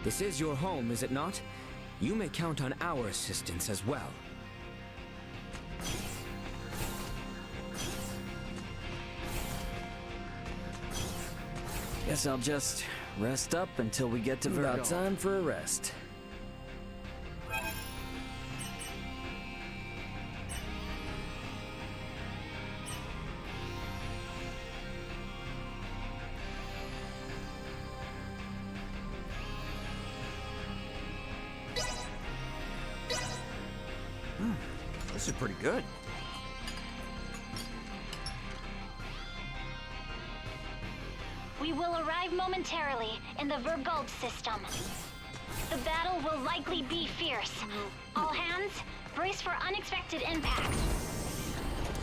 This is your home, is it not? You may count on our assistance as well. Guess I'll just rest up until we get to Virgo. About time for a rest. This is pretty good. We will arrive momentarily in the Overlevelled system. The battle will likely be fierce. All hands, brace for unexpected impact.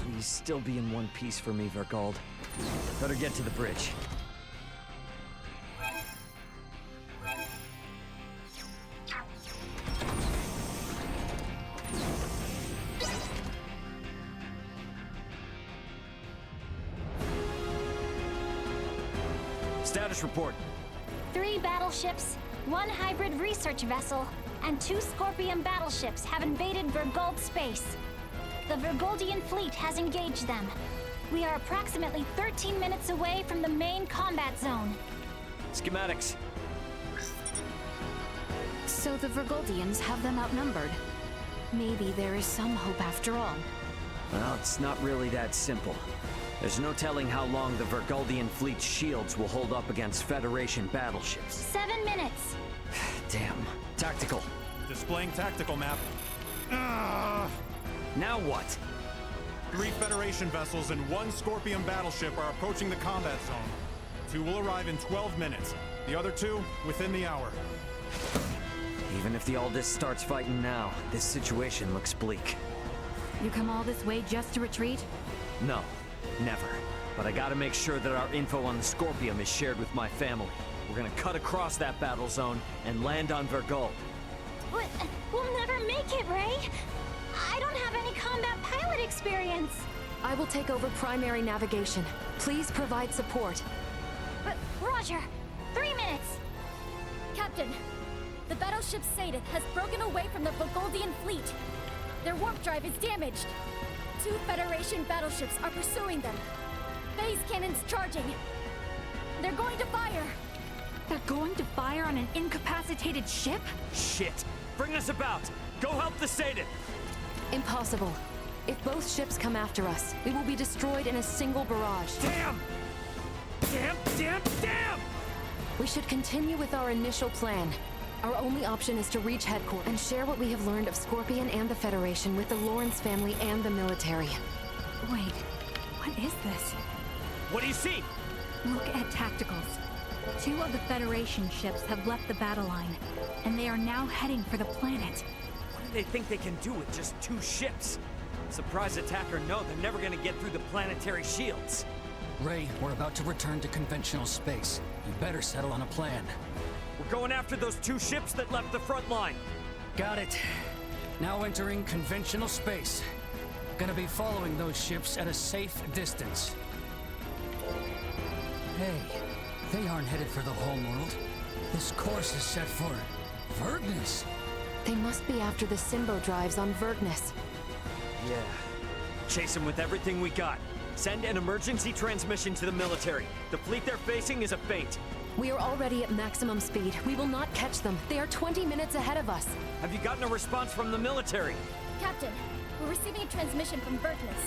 Please still be in one piece for me, Overlevelled. Better get to the bridge. Status report. 3 battleships, 1 hybrid research vessel, and 2 Scorpion battleships have invaded Overlevelled space. The Overlevveldian fleet has engaged them. We are approximately 13 minutes away from the main combat zone. Schematics. So the Overlevveldians have them outnumbered. Maybe there is some hope after all. Well, it's not really that simple. There's no telling how long the Overlevveldian fleet's shields will hold up against Federation battleships. 7 minutes. Damn. Tactical. Displaying tactical map. Now what? 3 Federation vessels and 1 Scorpion battleship are approaching the combat zone. 2 will arrive in 12 minutes. The other 2 within the hour. Even if the Aldis starts fighting now, this situation looks bleak. You come all this way just to retreat? No, never. But I gotta make sure that our info on the Scorpion is shared with my family. We're gonna cut across that battle zone and land on Overlevelled. But we'll never make it, Ray. I don't have any combat pilot experience. I will take over primary navigation. Please provide support. But Roger, 3 minutes. Captain, the battleship Sadith has broken away from the Overlevveldian fleet. Their warp drive is damaged. 2 Federation battleships are pursuing them. Phase cannons charging. They're going to fire. They're going to fire on an incapacitated ship? Shit! Bring us about! Go help the Sadith! Impossible. If both ships come after us, we will be destroyed in a single barrage. Damn! Damn, damn, damn! We should continue with our initial plan. Our only option is to reach headquarters and share what we have learned of Scorpion and the Federation with the Lawrence family and the military. Wait, what is this? What do you see? Look at tacticals. 2 of the Federation ships have left the battle line, and they are now heading for the planet. What do they think they can do with just 2 ships? Surprise attack or no, they're never gonna get through the planetary shields. Ray, we're about to return to conventional space. You better settle on a plan. We're going after those 2 ships that left the front line. Got it. Now entering conventional space. Gonna be following those ships at a safe distance. Hey, they aren't headed for the homeworld. This course is set for Vergnus. They must be after the Symbo drives on Vergnus. Yeah. Chase them with everything we got. Send an emergency transmission to the military. The fleet they're facing is a feint. We are already at maximum speed. We will not catch them. They are 20 minutes ahead of us. Have you gotten a response from the military? Captain, we're receiving a transmission from Vergnus.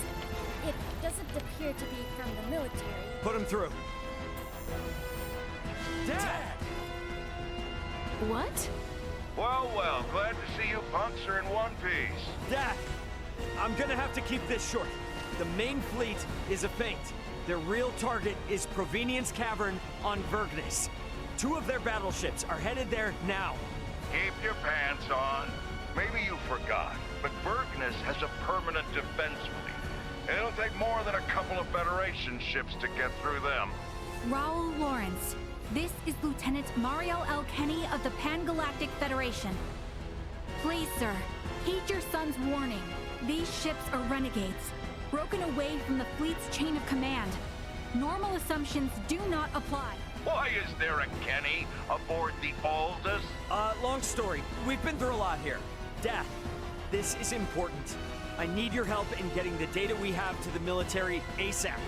It doesn't appear to be from the military. Put them through. Dad! What? Well, well, glad to see you punks are in one piece. Dad! I'm gonna have to keep this short. The main fleet is a feint. Their real target is Provenience Cavern on Vergnus. 2 of their battleships are headed there now. Keep your pants on. Maybe you forgot, but Vergnus has a permanent defense fleet. It'll take more than a couple of Federation ships to get through them. Raoul Lawrence, this is Lieutenant Mariel L. Kenny of the Pan-Galactic Federation. Please, sir, heed your son's warning. These ships are renegades, broken away from the fleet's chain of command. Normal assumptions do not apply. Why is there a Kenny aboard the Aldous? Long story. We've been through a lot here. Dad, this is important. I need your help in getting the data we have to the military ASAP.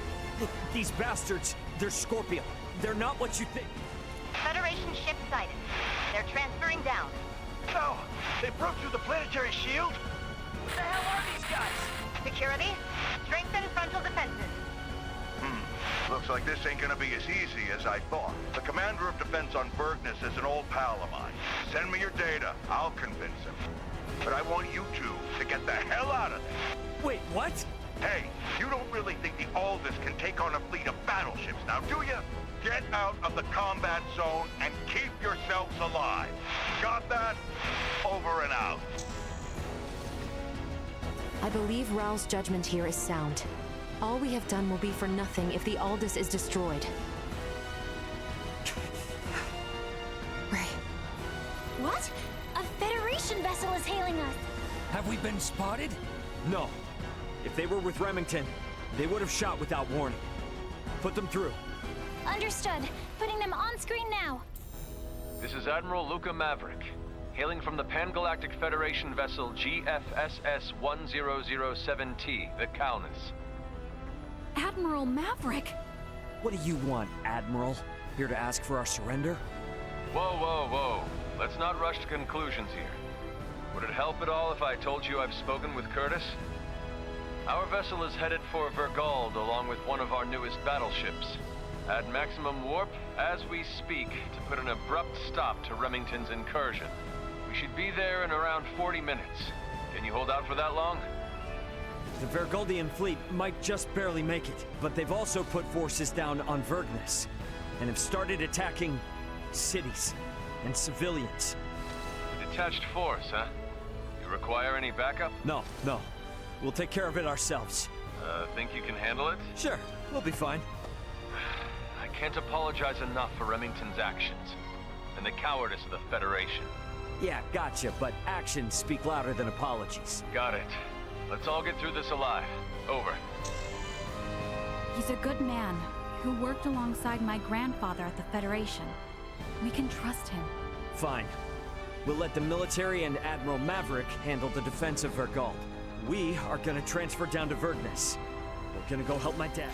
These bastards, they're Scorpion. They're not what you think. Federation ship sighted. They're transferring down. No! They broke through the planetary shield? What the hell are these guys? Security, strengthen frontal defenses. Looks like this ain't gonna be as easy as I thought. The commander of defense on Bergness is an old pal of mine. Send me your data. I'll convince him. But I want you two to get the hell out of there. Wait, what? Hey, you don't really think the Aldous can take on a fleet of battleships now, do you? Get out of the combat zone and keep yourselves alive. Got that? Over and out. I believe Raul's judgment here is sound. All we have done will be for nothing if the Aldous is destroyed. Ray. What? A Federation vessel is hailing us! Have we been spotted? No. If they were with Remington, they would have shot without warning. Put them through. Understood. Putting them on screen now. This is Admiral Luca Maverick, hailing from the Pan-Galactic Federation vessel GFSS-1007T, the Calnus. Admiral Maverick! What do you want, Admiral? Here to ask for our surrender? Whoa, whoa, whoa. Let's not rush to conclusions here. Would it help at all if I told you I've spoken with Curtis? Our vessel is headed for Vergold along with one of our newest battleships. At maximum warp, as we speak, to put an abrupt stop to Remington's incursion. We should be there in around 40 minutes. Can you hold out for that long? The Vergoldian fleet might just barely make it, but they've also put forces down on Vergnus, and have started attacking cities and civilians. A detached force, huh? You require any backup? No. We'll take care of it ourselves. Think you can handle it? Sure, we'll be fine. I can't apologize enough for Remington's actions, and the cowardice of the Federation. Yeah, gotcha, but actions speak louder than apologies. Got it. Let's all get through this alive. Over. He's a good man who worked alongside my grandfather at the Federation. We can trust him. Fine. We'll let the military and Admiral Maverick handle the defense of Vergold. We are gonna transfer down to Vergnus. We're gonna go help my dad.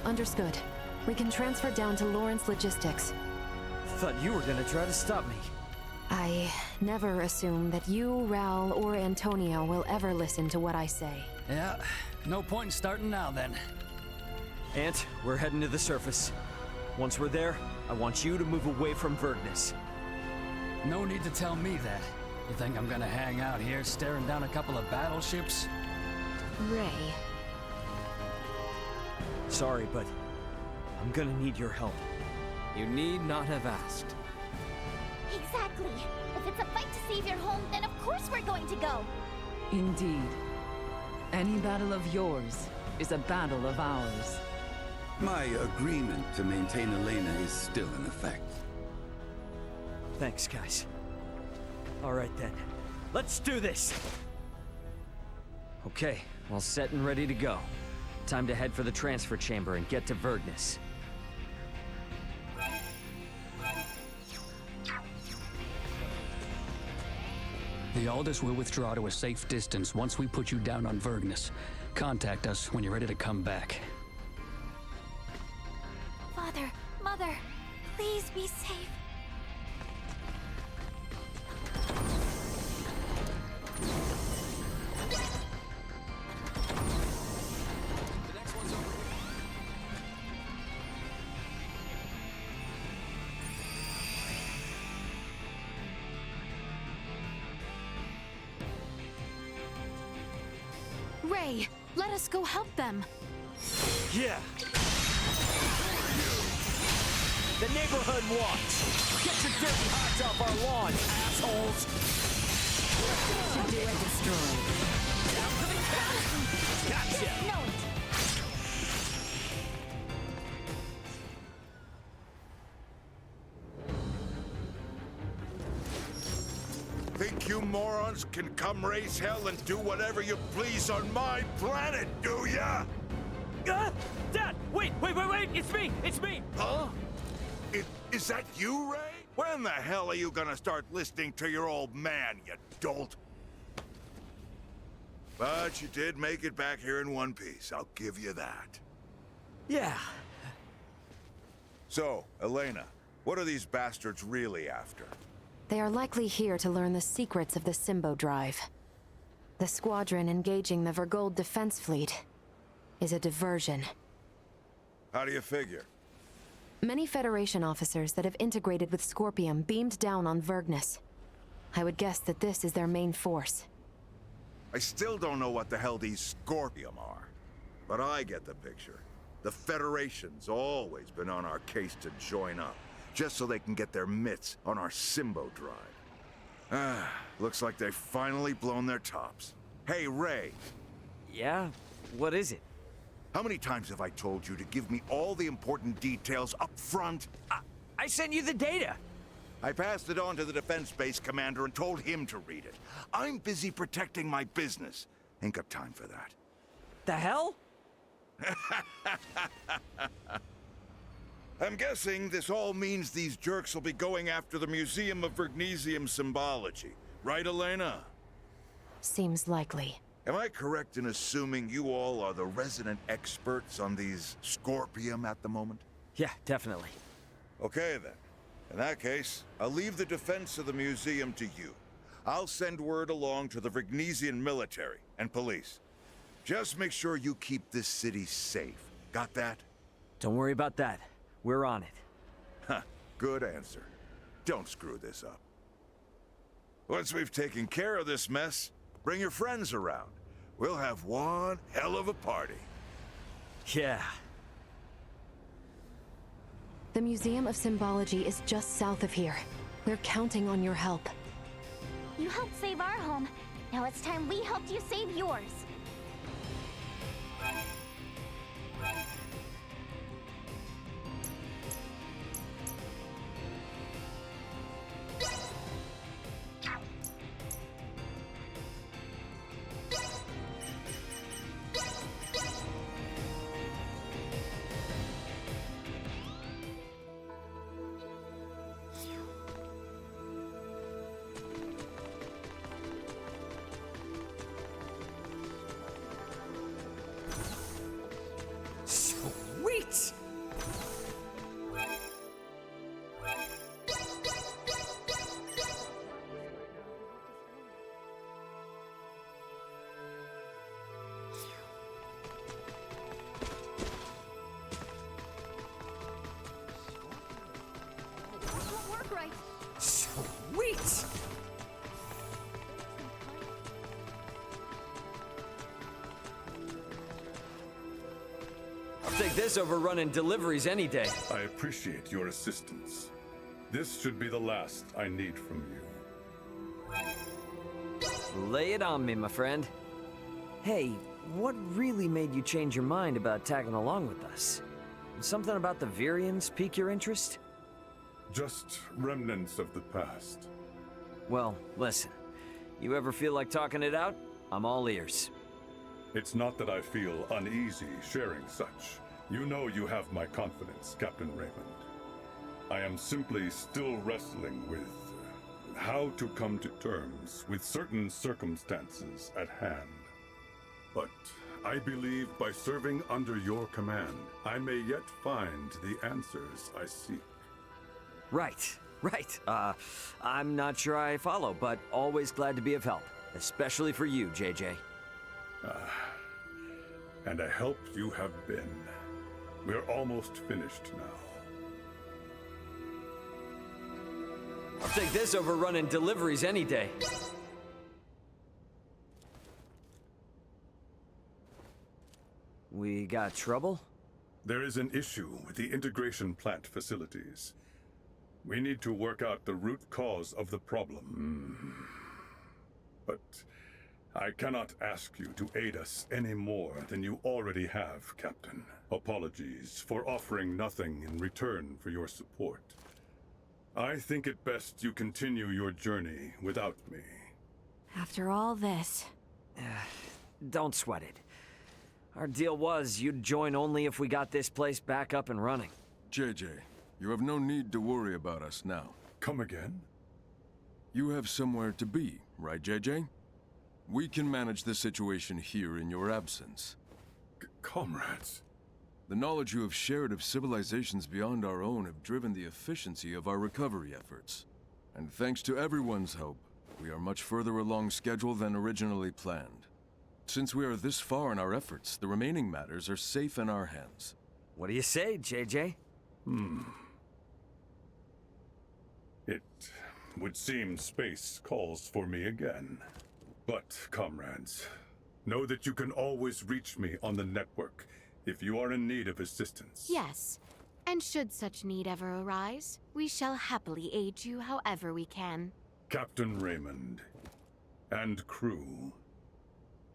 Understood. We can transfer down to Lawrence Logistics. Thought you were gonna try to stop me. I never assume that you, Raul, or Antonio will ever listen to what I say. Yeah, no point in starting now then. Ant, we're heading to the surface. Once we're there, I want you to move away from Vergnus. No need to tell me that. You think I'm gonna hang out here staring down a couple of battleships? Ray. Sorry, but I'm gonna need your help. You need not have asked. Exactly. If it's a fight to save your home, then of course we're going to go. Indeed. Any battle of yours is a battle of ours. My agreement to maintain Elena is still in effect. Thanks, guys. All right then. Let's do this! Okay, all set and ready to go. Time to head for the transfer chamber and get to Vergnus. The Aldous will withdraw to a safe distance once we put you down on Vergnus. Contact us when you're ready to come back. Father, Mother, please be safe. Ray, let us go help them. Yeah! The neighborhood watch! Get your dirty hats off our lawn, assholes! To do and destroy. Gotcha! Know it. Think you morons can come raise hell and do whatever you please on my planet, do ya? Dad! Wait! It's me! Huh? Is that you, Ray? When the hell are you gonna start listening to your old man, you dolt? But you did make it back here in one piece, I'll give you that. Yeah. So, Elena, what are these bastards really after? They are likely here to learn the secrets of the Symbo Drive. The squadron engaging the Vergold defense fleet is a diversion. How do you figure? Many Federation officers that have integrated with Scorpium beamed down on Vergnus. I would guess that this is their main force. I still don't know what the hell these Scorpium are, but I get the picture. The Federation's always been on our case to join up, just so they can get their mitts on our Symbo Drive. Looks like they've finally blown their tops. Hey, Ray. Yeah? What is it? How many times have I told you to give me all the important details up front? I sent you the data! I passed it on to the defense base commander and told him to read it. I'm busy protecting my business. Ain't got time for that. The hell? I'm guessing this all means these jerks will be going after the Museum of Vergnesium Symbology. Right, Elena? Seems likely. Am I correct in assuming you all are the resident experts on these Scorpium at the moment? Yeah, definitely. Okay, then. In that case, I'll leave the defense of the museum to you. I'll send word along to the Vergnesian military and police. Just make sure you keep this city safe. Got that? Don't worry about that. We're on it. Huh, good answer. Don't screw this up. Once we've taken care of this mess, bring your friends around. We'll have one hell of a party. Yeah. The Museum of Symbology is just south of here. We're counting on your help. You helped save our home. Now it's time we helped you save yours. Sweet! Won't work right. Sweet! I'll take this over running deliveries any day. I appreciate your assistance. This should be the last I need from you. Lay it on me, my friend. Hey, what really made you change your mind about tagging along with us? Something about the Virians pique your interest? Just remnants of the past. Well, listen. You ever feel like talking it out? I'm all ears. It's not that I feel uneasy sharing such. You know you have my confidence, Captain Raymond. I am simply still wrestling with how to come to terms with certain circumstances at hand. But I believe by serving under your command, I may yet find the answers I seek. Right. I'm not sure I follow, but always glad to be of help. Especially for you, JJ. And a help you have been. We're almost finished now. I'll take this over running deliveries any day. We got trouble? There is an issue with the integration plant facilities. We need to work out the root cause of the problem. But I cannot ask you to aid us any more than you already have, Captain. Apologies for offering nothing in return for your support. I think it best you continue your journey without me. After all this... Don't sweat it. Our deal was you'd join only if we got this place back up and running. JJ, You have no need to worry about us now. Come again? You have somewhere to be, right, JJ? We can manage the situation here in your absence. Comrades. The knowledge you have shared of civilizations beyond our own have driven the efficiency of our recovery efforts. And thanks to everyone's help, we are much further along schedule than originally planned. Since we are this far in our efforts, the remaining matters are safe in our hands. What do you say, JJ? It would seem space calls for me again. But, comrades, know that you can always reach me on the network if you are in need of assistance. Yes, and should such need ever arise, we shall happily aid you however we can. Captain Raymond and crew,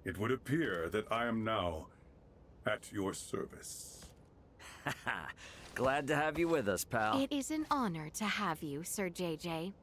it would appear that I am now at your service. Glad to have you with us, pal. It is an honor to have you, Sir JJ.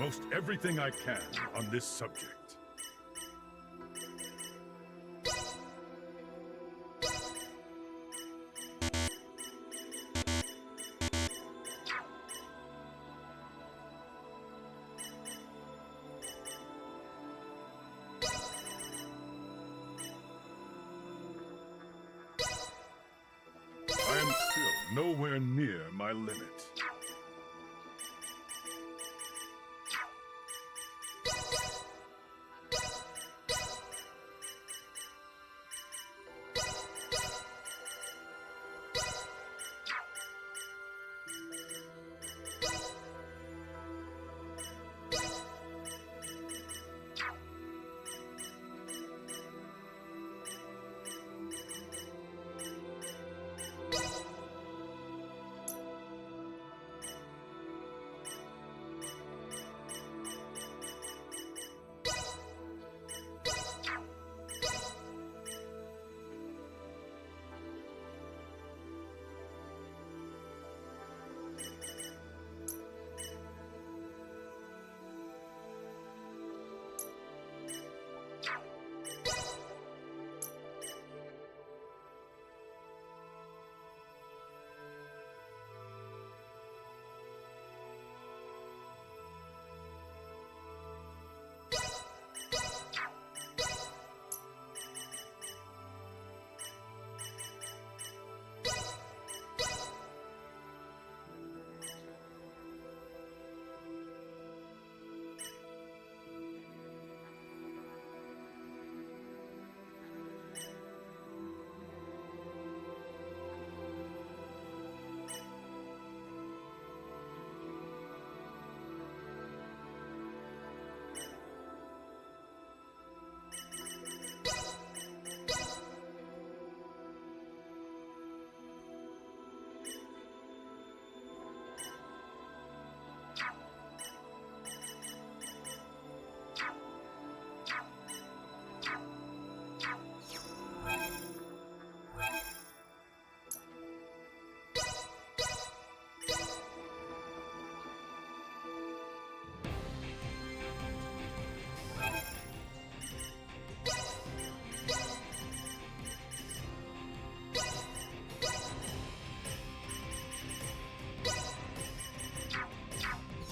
most everything I can on this subject. I am still nowhere near my limit.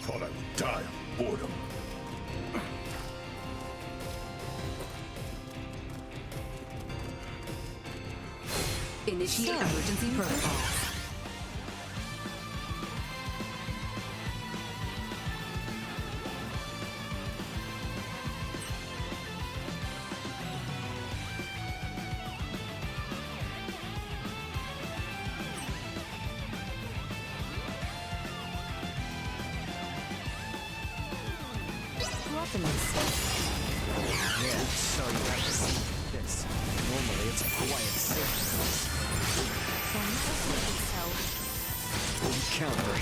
Thought I would die of boredom. Initiate emergency protocols. Yeah, so you have to see this. Normally it's a quiet safe. Encounter.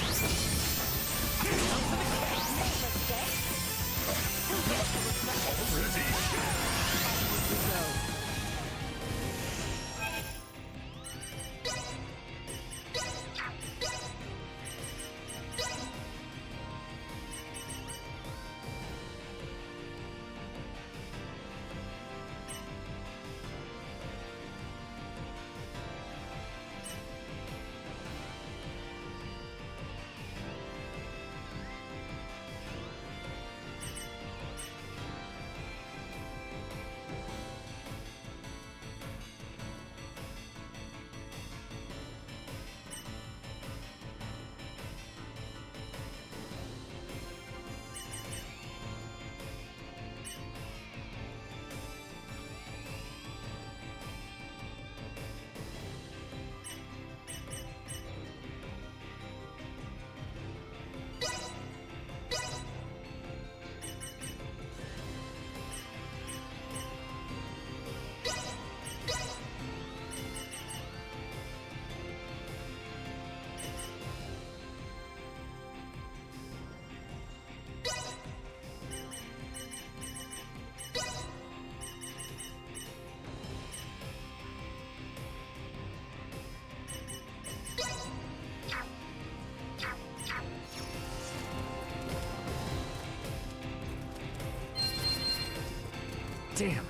Damn!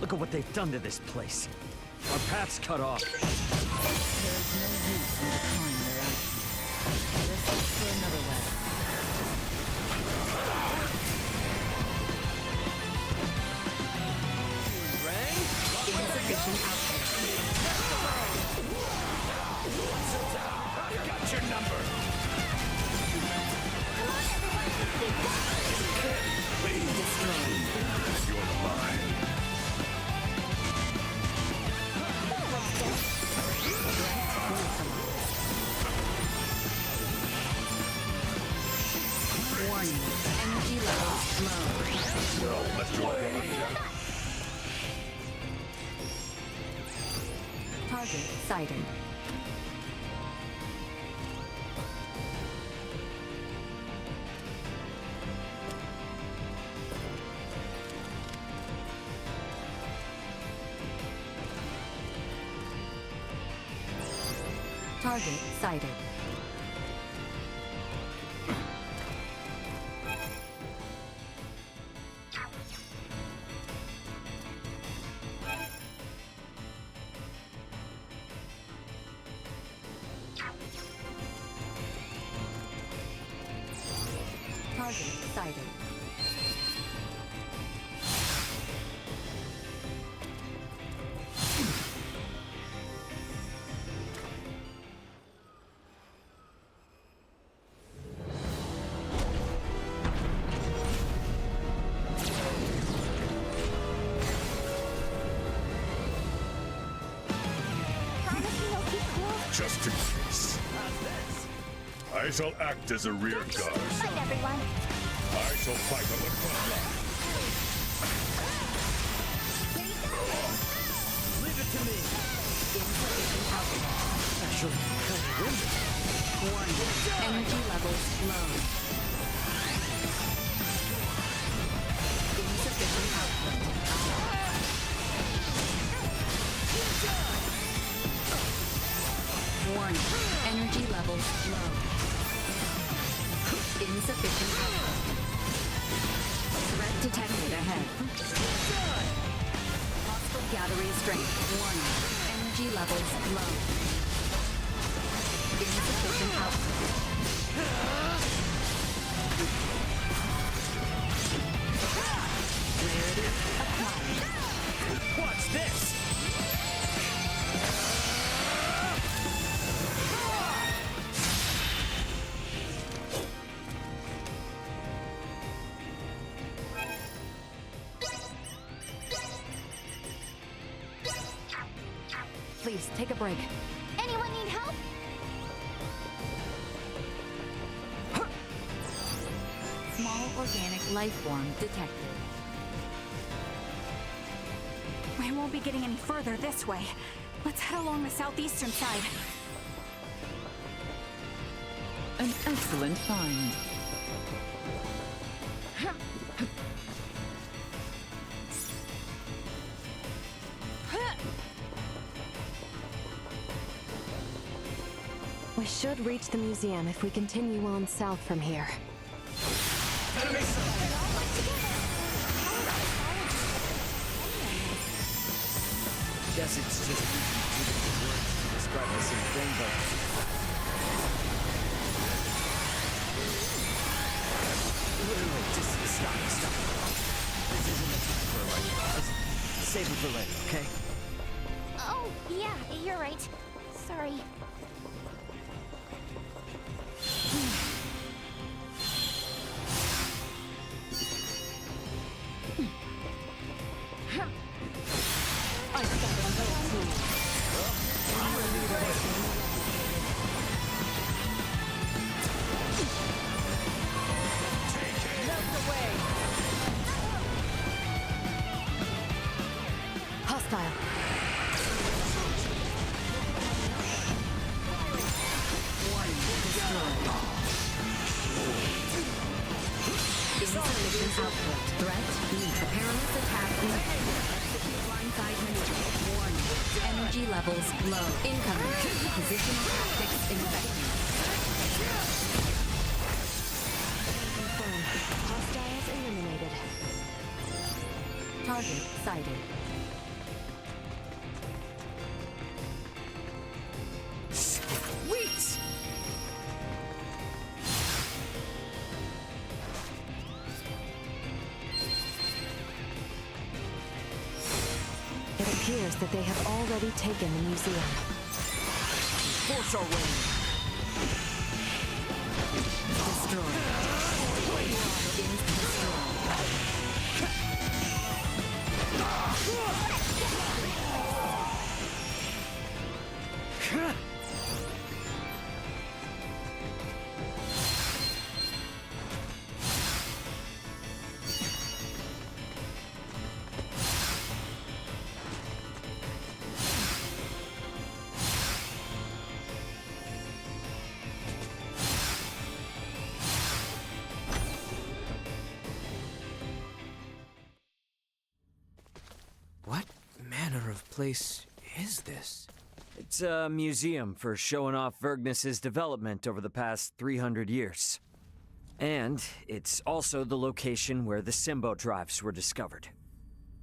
Look at what they've done to this place. Our path's cut off. There is no use in decrying their actions. Let's look for another way. Insufficient output. I got your number. Destroyed. You're mine. Warning. Energy levels low. Well, let's go. Target sighted. Target sighted. Target sighted. Just in case. I shall act as a rear guard. Fight, everyone. I shall fight on the front line. Leave it to me. Insufficient output. Actually, kind of windy. Warning. Energy levels low. Insufficient output. Warning. Energy levels low. Insufficient output. Threat detected ahead. Hostile gathering strength. Warning. Energy levels low. Insufficient output. Rarity acquired. Watch this! Please, take a break. Anyone need help? Small organic life form detected. We won't be getting any further this way. Let's head along the southeastern side. An excellent find. We should reach the museum if we continue on south from here. Guess it's just two different words to describe the same thing, but... Wait, just stop. This isn't the time for a ride. Just save it for later, okay? Oh, yeah, you're right. Sorry. Hostile. Warning, destroyed. Insufficient output. Threat, meet. Perilous attack incoming. Blindside maneuver. Warning. Energy levels low. Incoming. Positional tactics infected. Confirmed. Hostiles eliminated. Target Target sighted. Sweet! It appears that they have already taken the museum. Force our way. What manner of place is this? It's a museum for showing off Vergnus's development over the past 300 years. And it's also the location where the Symbo drives were discovered.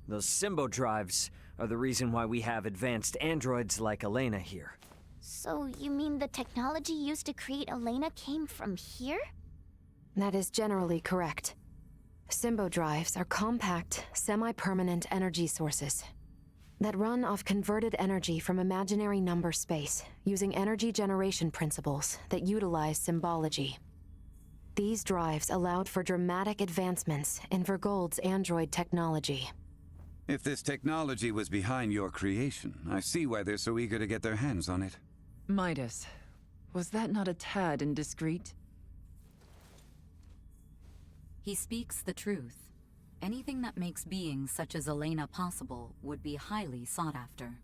Those Symbo drives are the reason why we have advanced androids like Elena here. So you mean the technology used to create Elena came from here? That is generally correct. Symbo drives are compact, semi-permanent energy sources that run off converted energy from imaginary number space using energy generation principles that utilize symbology. These drives allowed for dramatic advancements in Vergold's android technology. If this technology was behind your creation, I see why they're so eager to get their hands on it. Midas, was that not a tad indiscreet? He speaks the truth. Anything that makes beings such as Elena possible would be highly sought after.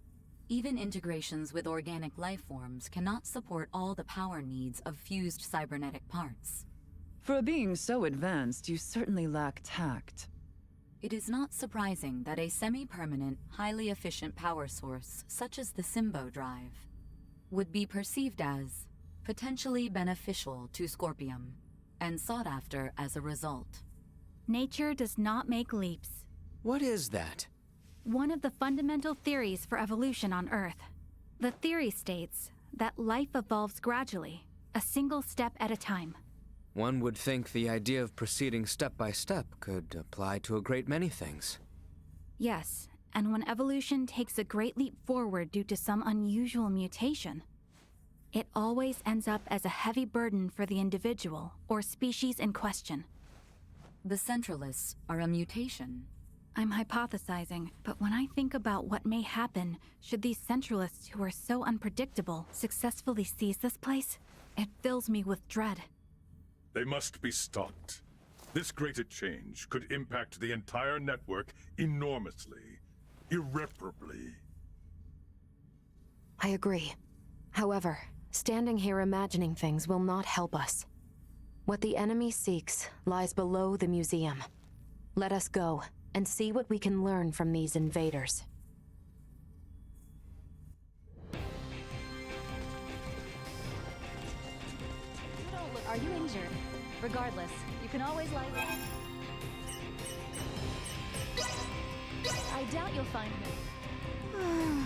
Even integrations with organic life forms cannot support all the power needs of fused cybernetic parts. For a being so advanced, you certainly lack tact. It is not surprising that a semi-permanent, highly efficient power source such as the Symbo drive would be perceived as potentially beneficial to Scorpium and sought after as a result. Nature does not make leaps. What is that? One of the fundamental theories for evolution on Earth. The theory states that life evolves gradually, a single step at a time. One would think the idea of proceeding step by step could apply to a great many things. Yes, and when evolution takes a great leap forward due to some unusual mutation, it always ends up as a heavy burden for the individual or species in question. The Centralists are a mutation. I'm hypothesizing, but when I think about what may happen should these Centralists who are so unpredictable successfully seize this place, it fills me with dread. They must be stopped. This greater change could impact the entire network enormously, irreparably. I agree. However, standing here imagining things will not help us. What the enemy seeks lies below the museum. Let us go and see what we can learn from these invaders. Are you injured? Regardless, you can always lie. I doubt you'll find him.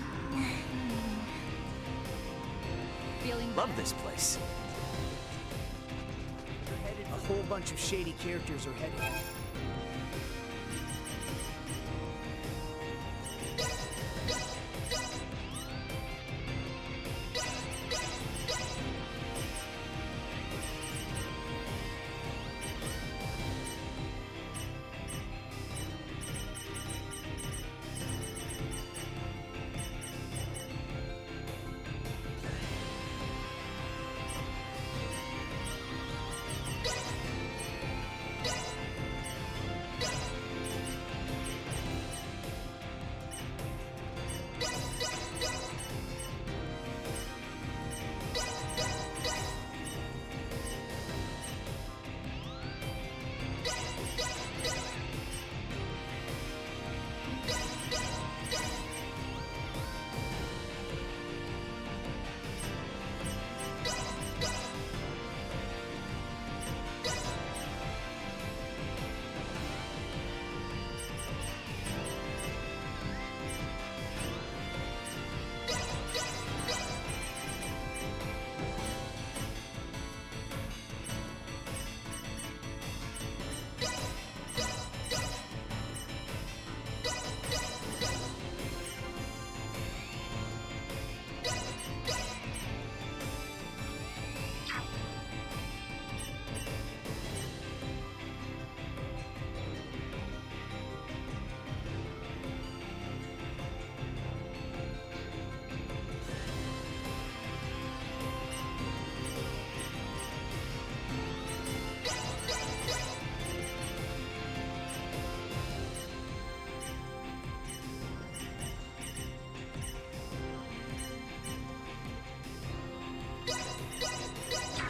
Feeling Love this place. A whole bunch of shady characters are headed.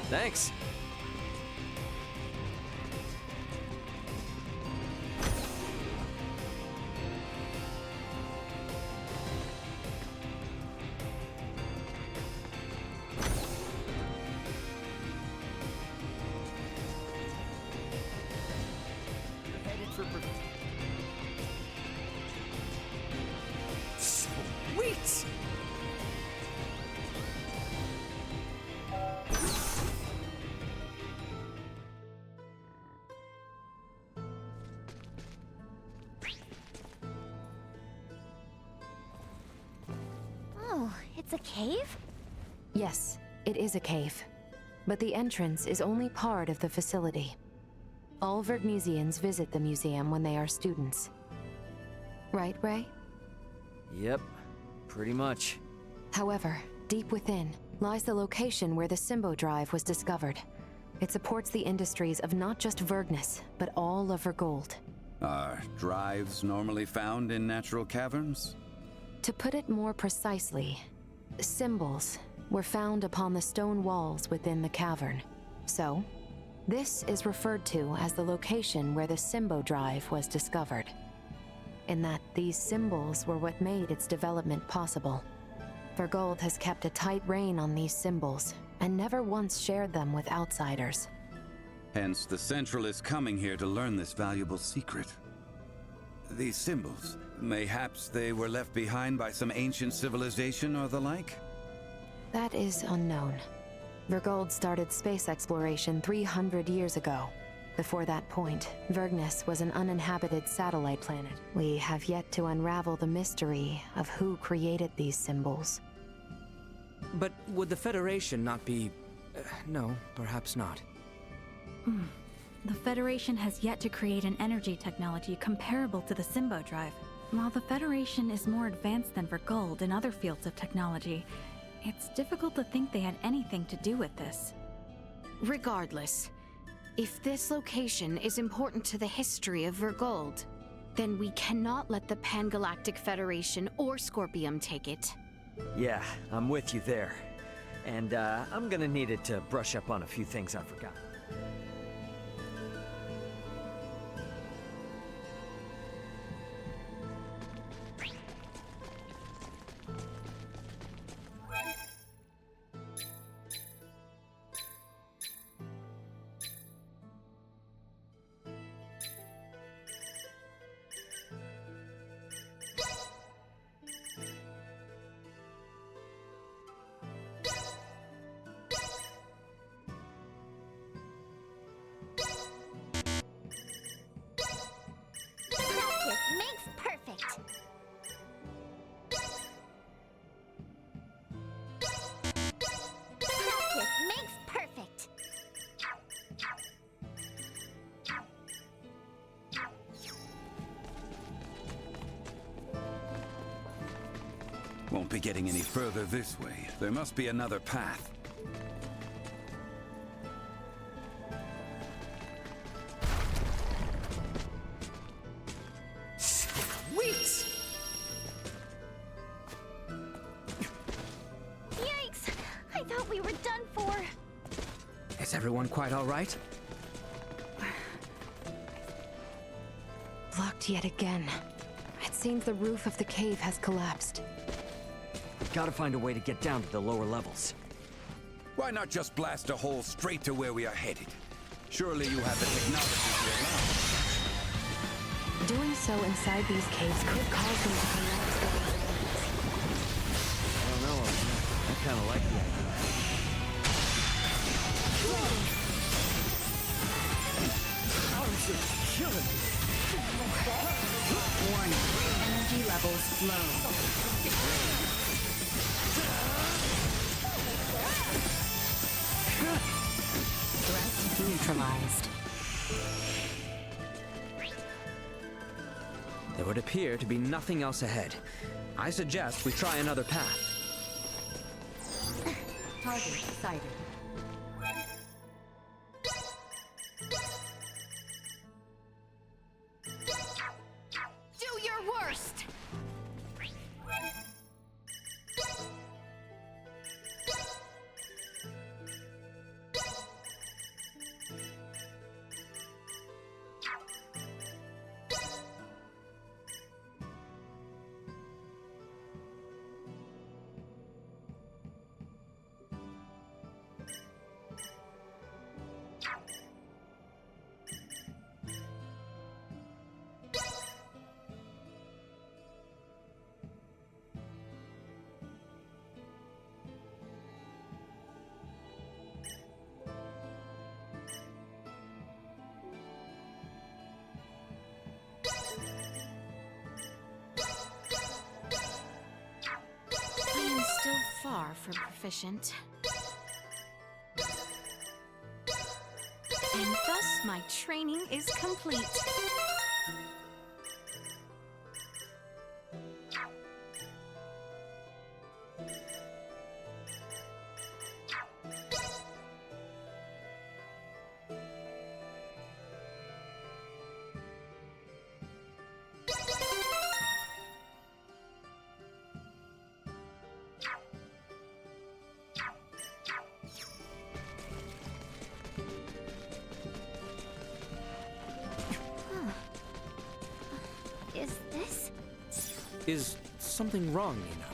Thanks. Sweet! Oh, it's a cave? Yes, it is a cave. But the entrance is only part of the facility. All Vergnesians visit the museum when they are students. Right, Ray? Yep, pretty much. However, deep within lies the location where the Symbo Drive was discovered. It supports the industries of not just Vergnes, but all of Vergold. Are drives normally found in natural caverns? To put it more precisely, symbols were found upon the stone walls within the cavern. So, this is referred to as the location where the Symbo Drive was discovered. In that these symbols were what made its development possible. Vergold has kept a tight rein on these symbols, and never once shared them with outsiders. Hence, the Central is coming here to learn this valuable secret. These symbols, mayhaps they were left behind by some ancient civilization or the like? That is unknown. Vergold started space exploration 300 years ago. Before that point, Vergnes was an uninhabited satellite planet. We have yet to unravel the mystery of who created these symbols. But would the Federation not be... no, perhaps not. The Federation has yet to create an energy technology comparable to the Symbo Drive. While the Federation is more advanced than Vergold in other fields of technology, it's difficult to think they had anything to do with this. Regardless, if this location is important to the history of Vergold, then we cannot let the Pan-Galactic Federation or Scorpium take it. Yeah, I'm with you there. And I'm gonna need it to brush up on a few things I forgot. Practice makes perfect. Practice makes perfect. Won't be getting any further this way. There must be another path. Sweet! Yikes! I thought we were done for. Is everyone quite all right? Blocked yet again. It seems the roof of the cave has collapsed. Gotta find a way to get down to the lower levels. Why not just blast a hole straight to where we are headed? Surely you have the technology to allow it. Doing so inside these caves could cause them to collapse. I don't know. I kinda like the idea. Arms are killing me. Warning. Energy levels low. Threat neutralized. There would appear to be nothing else ahead. I suggest we try another path. Target sighted. Do your worst! far from proficient. And thus my training is complete. Is this? Is something wrong, Nina?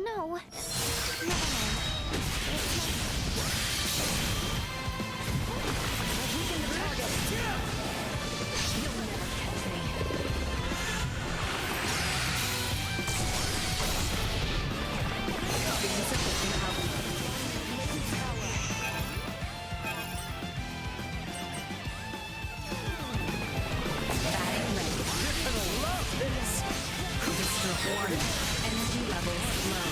No. Energy levels low.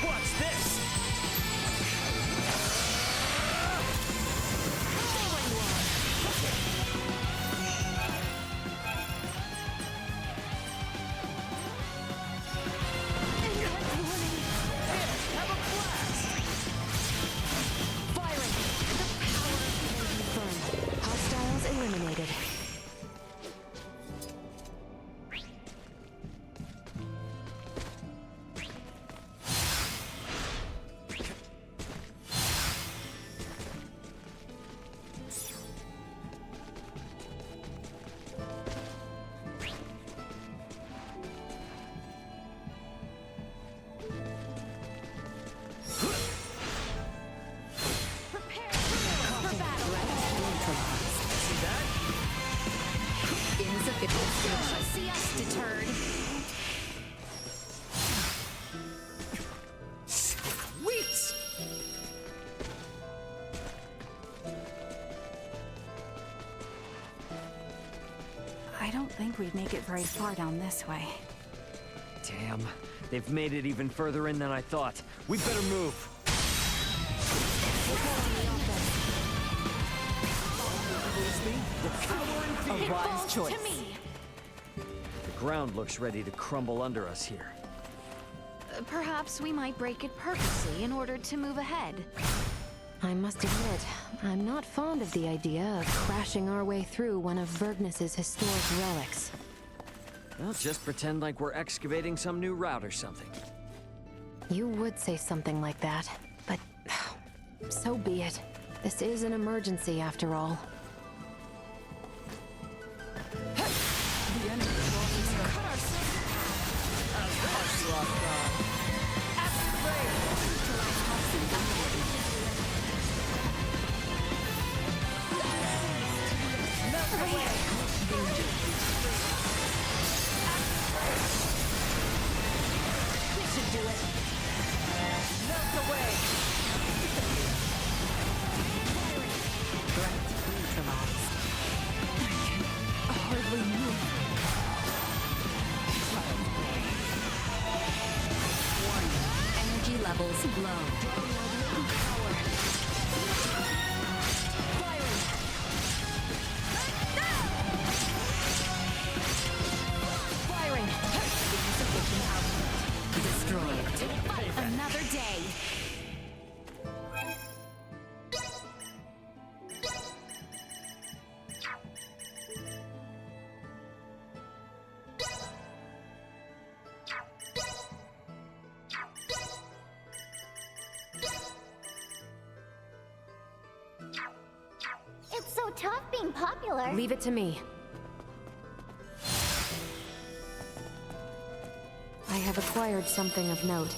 Watch this! Hostiles eliminated. See us deterred. Sweet! I don't think we'd make it very far down this way. Damn, they've made it even further in than I thought. We better move. A wise choice. To me. The ground looks ready to crumble under us here. Perhaps we might break it purposely in order to move ahead. I must admit, I'm not fond of the idea of crashing our way through one of Vergnus's historic relics. Well, just pretend like we're excavating some new route or something. You would say something like that, but so be it. This is an emergency after all. Energy levels low. Destroyed. Another day. It's so tough being popular. Leave it to me. I have acquired something of note.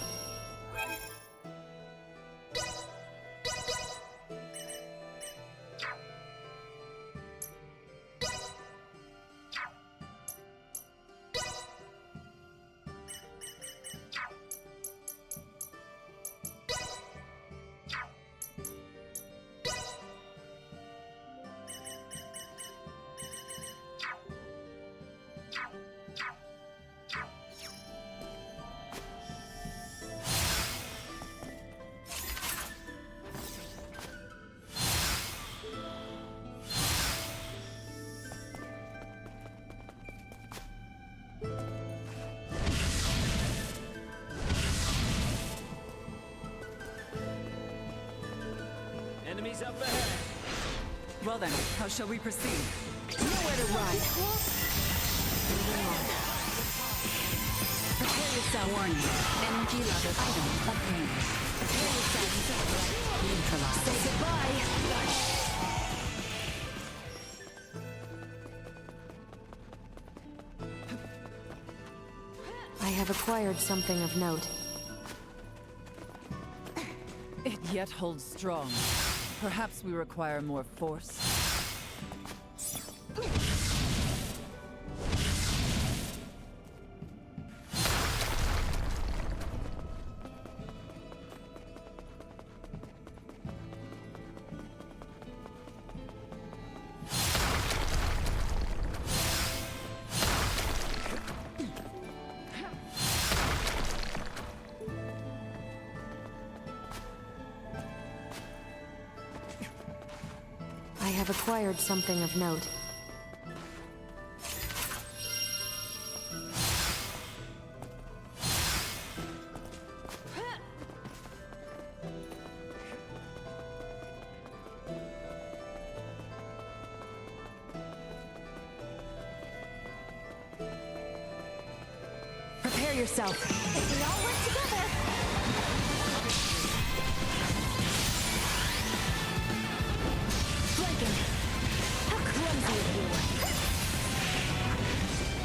Enemies up ahead. Well then, how shall we proceed? Nowhere to run. Moving on. Prepare yourself. Warning. Energy level item obtained. Prepare yourself. Neutralized. Say goodbye. I have acquired something of note. It yet holds strong. Perhaps we require more force. I have acquired something of note. Prepare yourself. If we all work together. Flanking. How clumsy of you.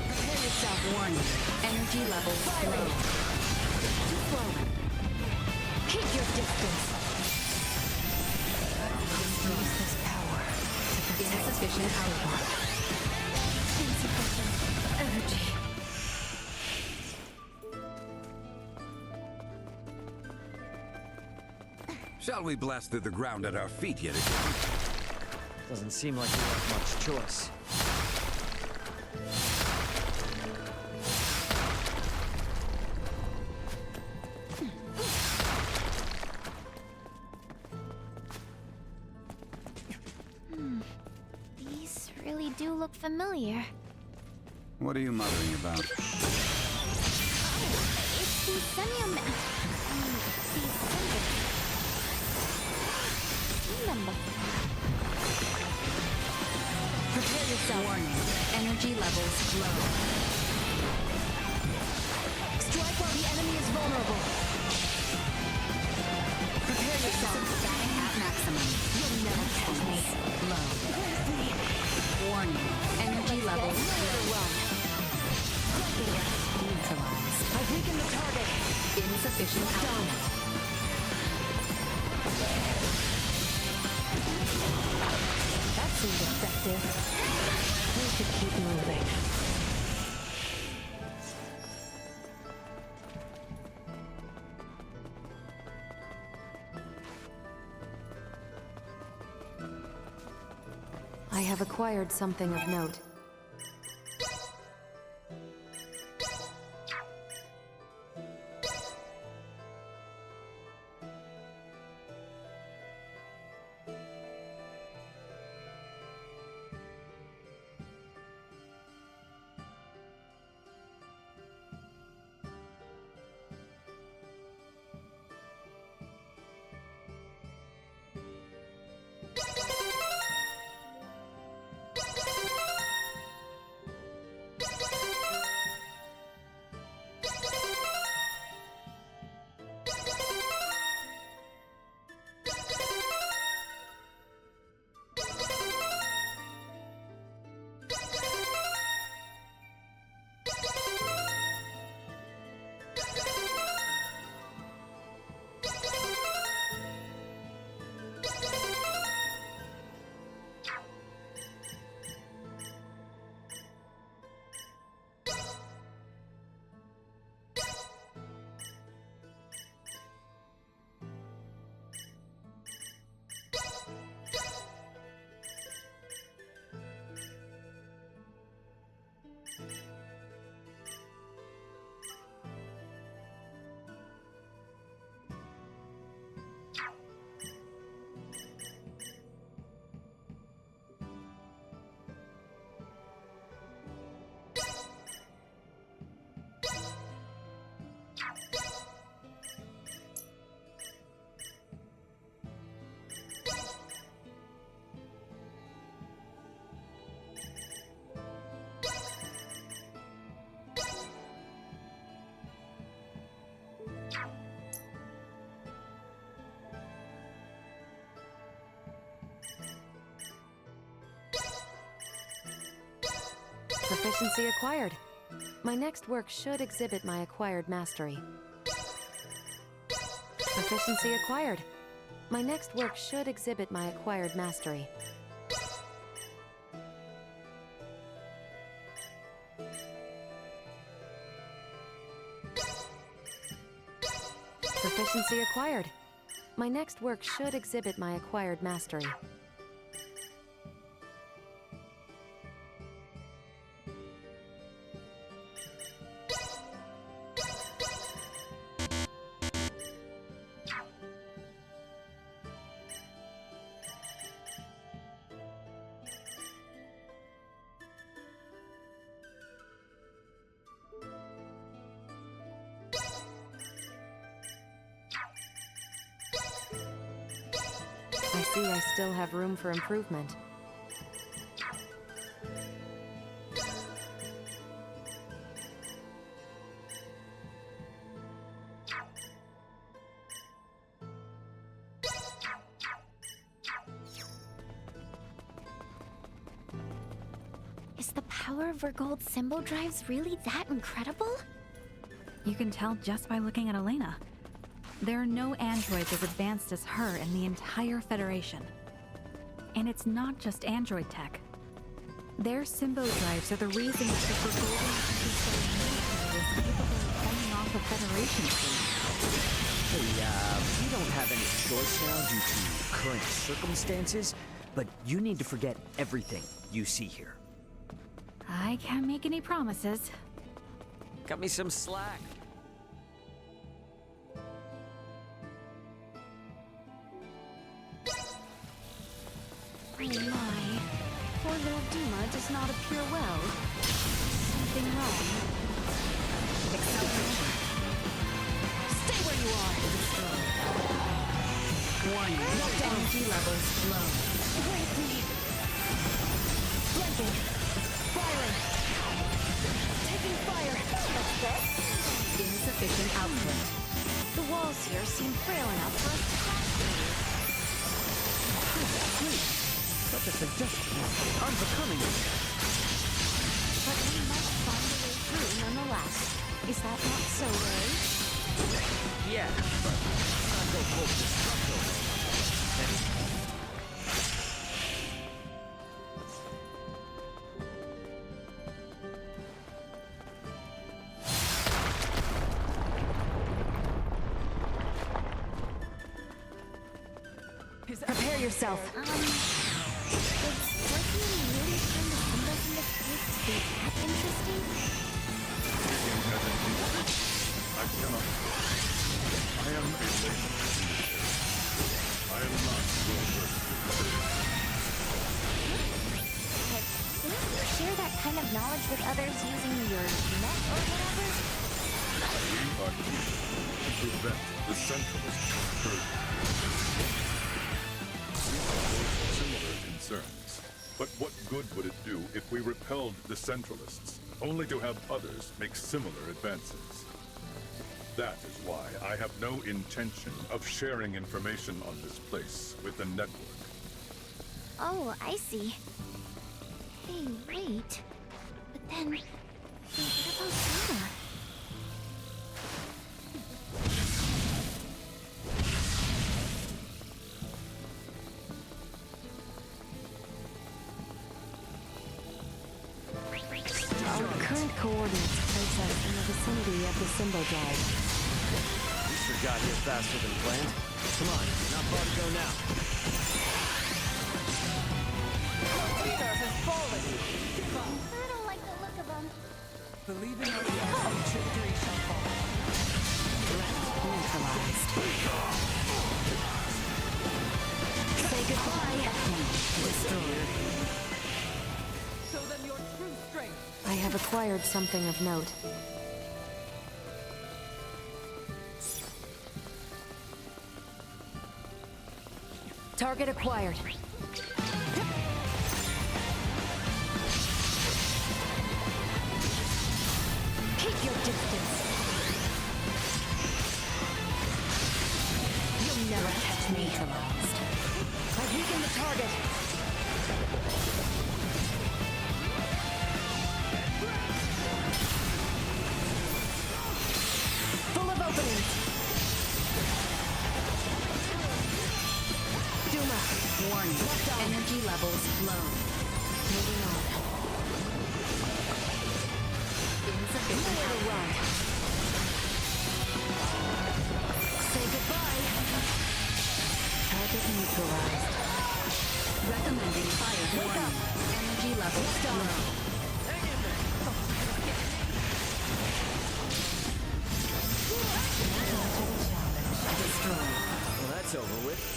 Prepare yourself. Warning. Energy levels low. Too slow. Keep your distance. Use this power to protect Insufficient output. insufficient energy. Shall we blast through the ground at our feet yet again? Doesn't seem like we have much choice. These really do look familiar. What are you muttering about? It's these semi-man. These symbols. Seen them before. Prepare yourself. Warning. Energy levels low. Strike while the enemy is vulnerable. Prepare yourself. Static at maximum. You'll never catch me. Low. Warning. Energy levels low. Neutralized. I've weakened the target. Insufficient output. That seemed effective. We should keep moving. I have acquired something of note. Proficiency acquired. My next work should exhibit my acquired mastery. Proficiency acquired. My next work should exhibit my acquired mastery. Proficiency acquired. My next work should exhibit my acquired mastery. I see I still have room for improvement. Is the power of Vergold's Symbo drives really that incredible? You can tell just by looking at Elena. There are no androids as advanced as her in the entire Federation. And it's not just android tech. Their Symbo drives are the reason that the Vergoldian is capable of fending off a Federation fleet. Hey, we don't have any choice now due to current circumstances, but you need to forget everything you see here. I can't make any promises. Cut me some slack. Oh my. Poor little Duma does not appear well. Something wrong. Acceleration. Stay where you are! Warning. Energy levels low. Wait, me. Flanking. Firing. Taking fire. That's good. Insufficient output. The walls here seem frail enough for us to pass through. Please. Such a suggestion is unbecoming. But we must find a way through nonetheless. Is that not so, Ray? Yeah, but let's not go full destructo. Prepare yourself. Would working really turn the symbols in this place to be that interesting? I cannot. I am a layman. I am not well versed Can you share that kind of knowledge with others using your net or whatever? We are here to prevent the Centralist incursion. Similar concerns. But what good would it do if we repelled the Centralists, only to have others make similar advances? That is why I have no intention of sharing information on this place with the network. Oh, I see. Hey, wait. But then, what about Duma? Our current coordinates place us in the vicinity of the Symbo drive. We sure got here faster than planned. Come on, not far to go now. Leader has fallen! I don't like the look of them. Believing our victory shall fall. Neutralized. Say goodbye. Destroyed. Show them your true strength. I have acquired something of note. Target acquired. Keep your distance. You'll never catch me. Neutralized. I've weakened the target. Warning. Energy levels low. Moving on. Insufficient power. Say goodbye. Target neutralized. Recommending fire. Warning. Energy levels low. Destroy. Well, that's over with.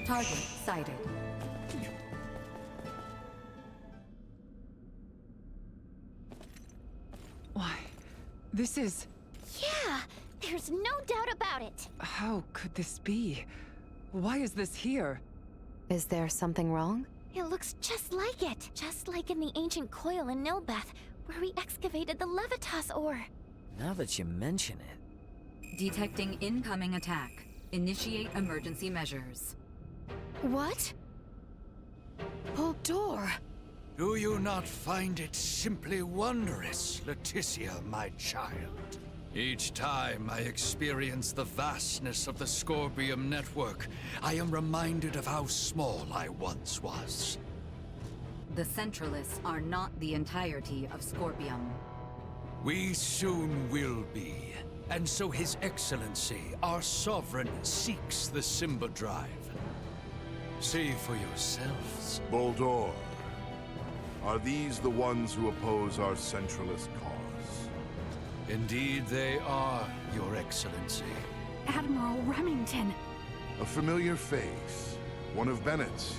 Target sighted. Why, this is... Yeah, there's no doubt about it. How could this be? Why is this here? Is there something wrong? It looks just like it. Just like in the ancient coil in Nilbeth, where we excavated the Levitas ore. Now that you mention it... Detecting incoming attack. Initiate emergency measures. What? Boldor! Do you not find it simply wondrous, Leticia, my child? Each time I experience the vastness of the Scorpium network, I am reminded of how small I once was. The Centralists are not the entirety of Scorpium. We soon will be. And so His Excellency, our Sovereign, seeks the Simba Drive. See for yourselves. Boldor, are these the ones who oppose our centralist cause? Indeed they are, Your Excellency. Admiral Remington! A familiar face, one of Bennett's,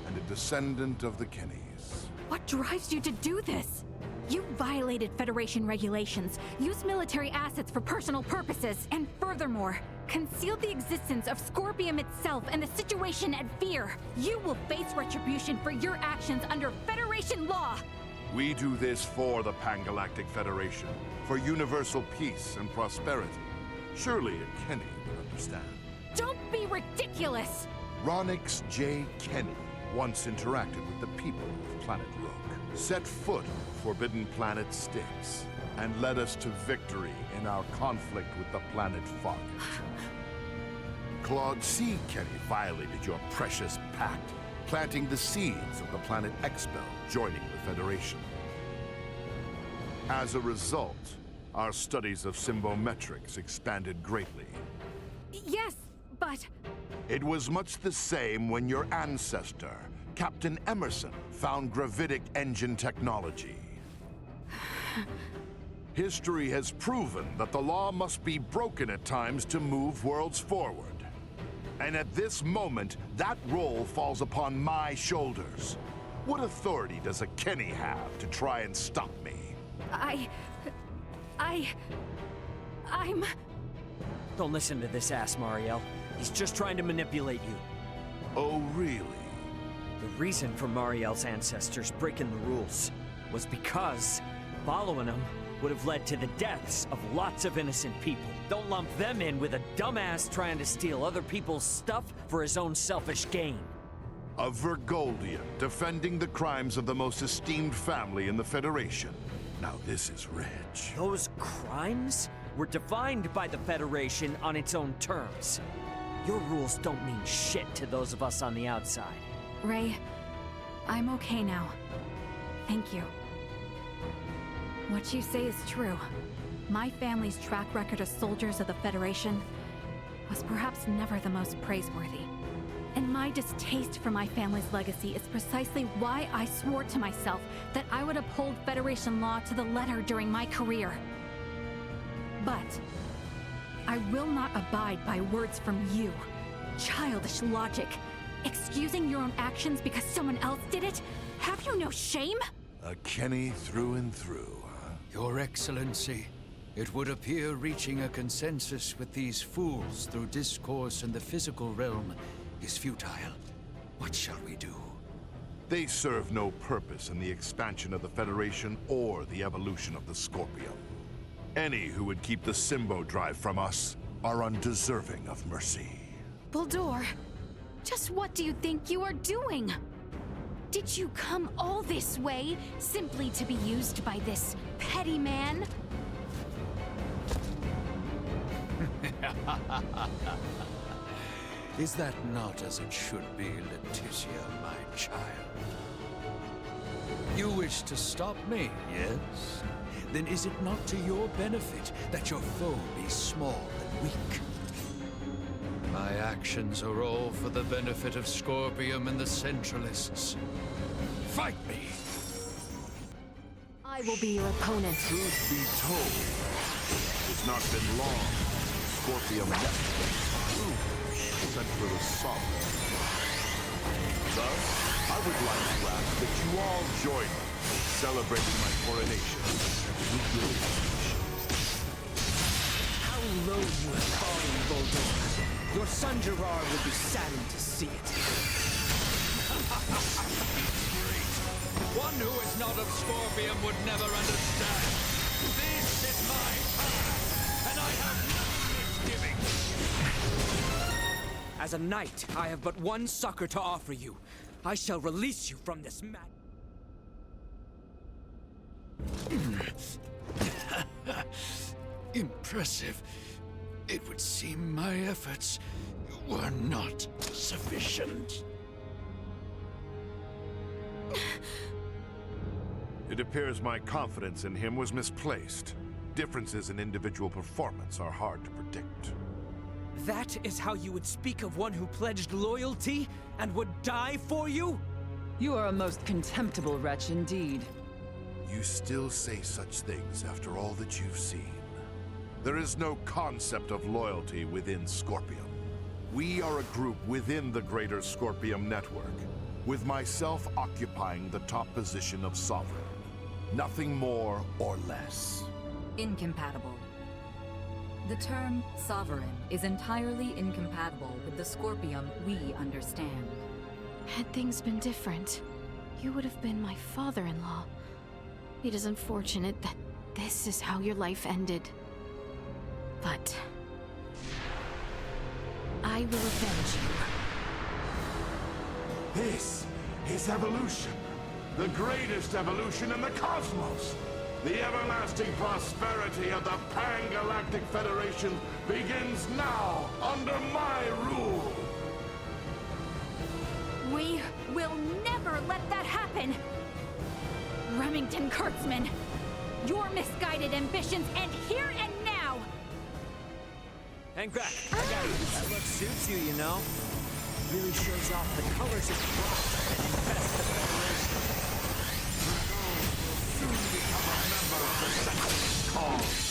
and a descendant of the Kennys. What drives you to do this? You violated Federation regulations, used military assets for personal purposes, and furthermore, concealed the existence of Scorpium itself and the situation at Fear. You will face retribution for your actions under Federation law! We do this for the Pan-Galactic Federation, for universal peace and prosperity. Surely a Kenny would understand. Don't be ridiculous! Ronix J. Kenny once interacted with the people of Planet Rook, set foot on Forbidden Planet Styx, and led us to victory in our conflict with the planet Fogget. Claude C. Kenny violated your precious pact, planting the seeds of the planet Expel joining the Federation. As a result, our studies of symbometrics expanded greatly. Yes, but... It was much the same when your ancestor, Captain Emerson, found gravitic engine technology. History has proven that the law must be broken at times to move worlds forward. And at this moment, that role falls upon my shoulders. What authority does a Kenny have to try and stop me? I'm... Don't listen to this ass, Mariel. He's just trying to manipulate you. Oh, really? The reason for Mariel's ancestors breaking the rules was because following them would have led to the deaths of lots of innocent people. Don't lump them in with a dumbass trying to steal other people's stuff for his own selfish gain. A Vergoldian defending the crimes of the most esteemed family in the Federation. Now this is rich. Those crimes were defined by the Federation on its own terms. Your rules don't mean shit to those of us on the outside. Ray, I'm okay now. Thank you. What you say is true. My family's track record as soldiers of the Federation was perhaps never the most praiseworthy. And my distaste for my family's legacy is precisely why I swore to myself that I would uphold Federation law to the letter during my career. But I will not abide by words from you. Childish logic. Excusing your own actions because someone else did it? Have you no shame? A Kenny through and through, huh? Your Excellency, It would appear reaching a consensus with these fools through discourse in the physical realm is futile. What shall we do? They serve no purpose in the expansion of the Federation or the evolution of the Scorpium. Any who would keep the Symbo Drive from us are undeserving of mercy. Buldur, just what do you think you are doing? Did you come all this way simply to be used by this petty man? Is that not as it should be, Leticia, my child? You wish to stop me, yes? Then is it not to your benefit that your foe be small and weak? My actions are all for the benefit of Scorpium and the Centralists. Fight me! I will be your opponent. Truth be told, it's not been long. Scorpium Network sent for the Sovereign. Thus, I would like to ask that you all join me in celebrating my coronation with your speech. How low you have fallen, Buldur. Your son Gerard would be saddened to see it. Great. One who is not of Scorpium would never understand. This is my path, and I have no misgiving. As a knight, I have but one succor to offer you. I shall release you from this mad... Impressive. It would seem my efforts were not sufficient. It appears my confidence in him was misplaced. Differences in individual performance are hard to predict. That is how you would speak of one who pledged loyalty and would die for you? You are a most contemptible wretch indeed. You still say such things after all that you've seen. There is no concept of loyalty within Scorpium. We are a group within the greater Scorpium network, with myself occupying the top position of Sovereign. Nothing more or less. Incompatible. The term Sovereign is entirely incompatible with the Scorpium we understand. Had things been different, you would have been my father-in-law. It is unfortunate that this is how your life ended. But I will avenge you. This is evolution. The greatest evolution in the cosmos. The everlasting prosperity of the Pan-Galactic Federation begins now under my rule. We will never let that happen! Remington Kurtzman, your misguided ambitions end here and now! Hang back. I got it. That look suits you, you know. Really shows off the colors of pride and impress the Federation. Soon become a member of the Centralist cause.